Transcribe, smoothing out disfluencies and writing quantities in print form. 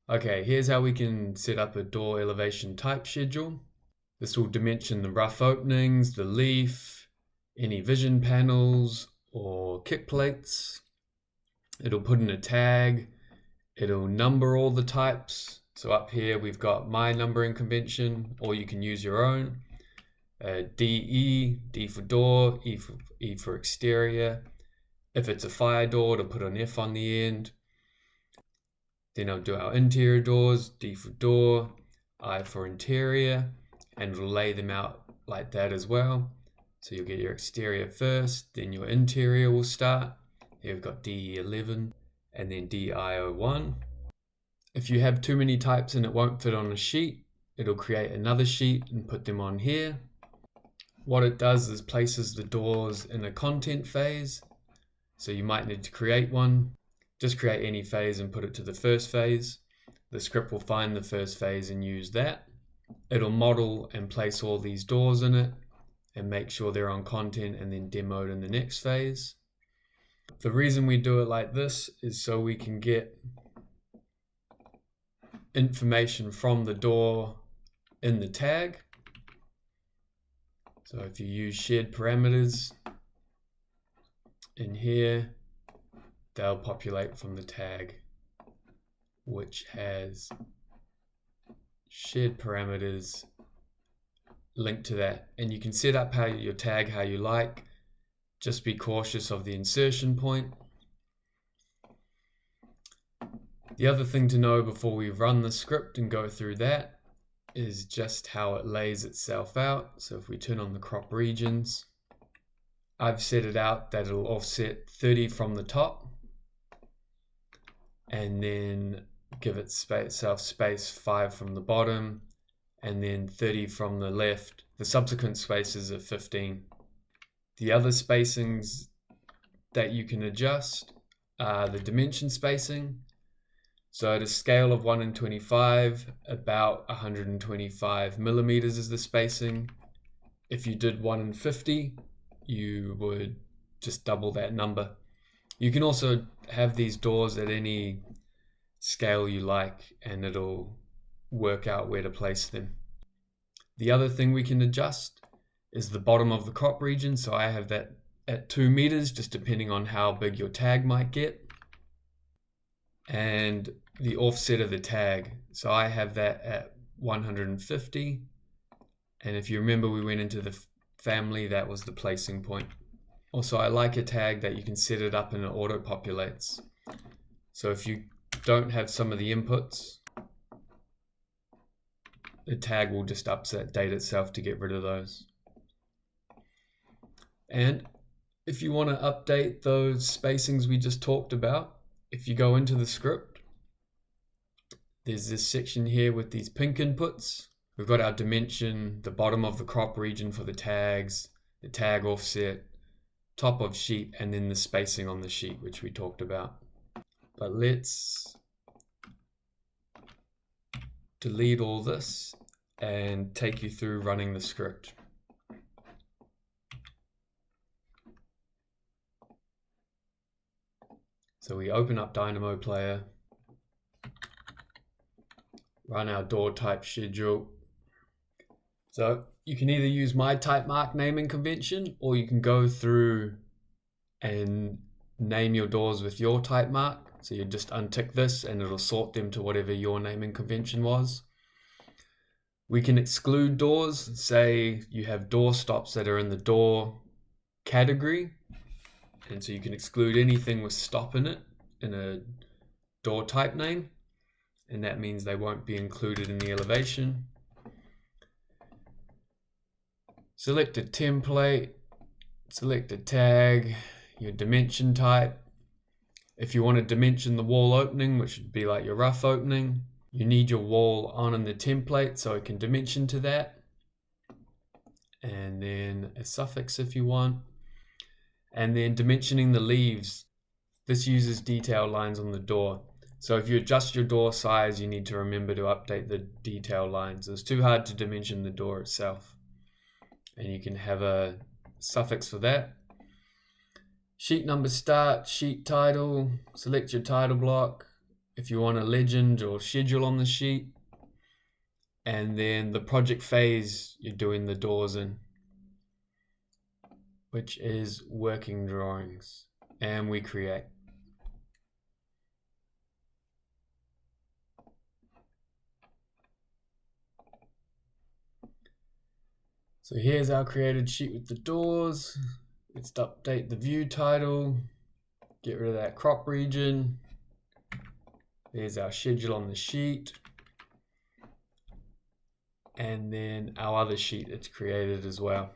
Okay, here's how we can set up a door elevation type schedule. This will dimension the rough openings, the leaf, any vision panels or kick plates. It'll put in a tag. It'll number all the types. So up here we've got my numbering convention, or you can use your own. DE, D for door, E for exterior. If it's a fire door, it'll put an F on the end. Then I'll do our interior doors, D for door, I for interior, and it'll lay them out like that as well. So you'll get your exterior first, then your interior will start. Here we've got DE11 and then DI01. If you have too many types and it won't fit on a sheet, it'll create another sheet and put them on here. What it does is places the doors in a content phase. So you might need to create one. Just create any phase and put it to the first phase. The script will find the first phase and use that. It'll model and place all these doors in it and make sure they're on content and then demoed in the next phase. The reason we do it like this is so we can get information from the door in the tag. So if you use shared parameters in here, they'll populate from the tag, which has shared parameters linked to that. And you can set up your tag how you like. Just be cautious of the insertion point. The other thing to know before we run the script and go through that is just how it lays itself out. So if we turn on the crop regions, I've set it out that it'll offset 30 from the top and then give itself space 5 from the bottom and then 30 from the left. The subsequent spaces are 15. The other spacings that you can adjust are the dimension spacing. So at a scale of 1 in 25, about 125 millimeters is the spacing. If you did 1 in 50, you would just double that number. You can also have these doors at any scale you like and it'll work out where to place them. The other thing we can adjust is the bottom of the crop region. So I have that at 2 meters, just depending on how big your tag might get. And the offset of the tag. So I have that at 150. And if you remember, we went into the family, that was the placing point. Also, I like a tag that you can set it up and it auto populates. So if you don't have some of the inputs, the tag will just update itself to get rid of those. And if you want to update those spacings we just talked about, if you go into the script, there's this section here with these pink inputs. We've got our dimension, the bottom of the crop region for the tags, the tag offset, top of sheet, and then the spacing on the sheet, which we talked about. But let's delete all this and take you through running the script. So we open up Dynamo player, run our door type schedule. So you can either use my type mark naming convention, or you can go through and name your doors with your type mark. So you just untick this and it'll sort them to whatever your naming convention was. We can exclude doors. Say you have door stops that are in the door category. And so you can exclude anything with stop in it in a door type name. And that means they won't be included in the elevation. Select a template, select a tag, your dimension type. If you want to dimension the wall opening, which would be like your rough opening, you need your wall on in the template so it can dimension to that. And then a suffix if you want. And then dimensioning the leaves. This uses detail lines on the door. So if you adjust your door size, you need to remember to update the detail lines. It's too hard to dimension the door itself. And you can have a suffix for that. Sheet number start, sheet title, select your title block, if you want a legend or schedule on the sheet. And then the project phase you're doing the doors in, which is working drawings, and we create. So here's our created sheet with the doors. Let's update the view title, get rid of that crop region. There's our schedule on the sheet. And then our other sheet it's created as well.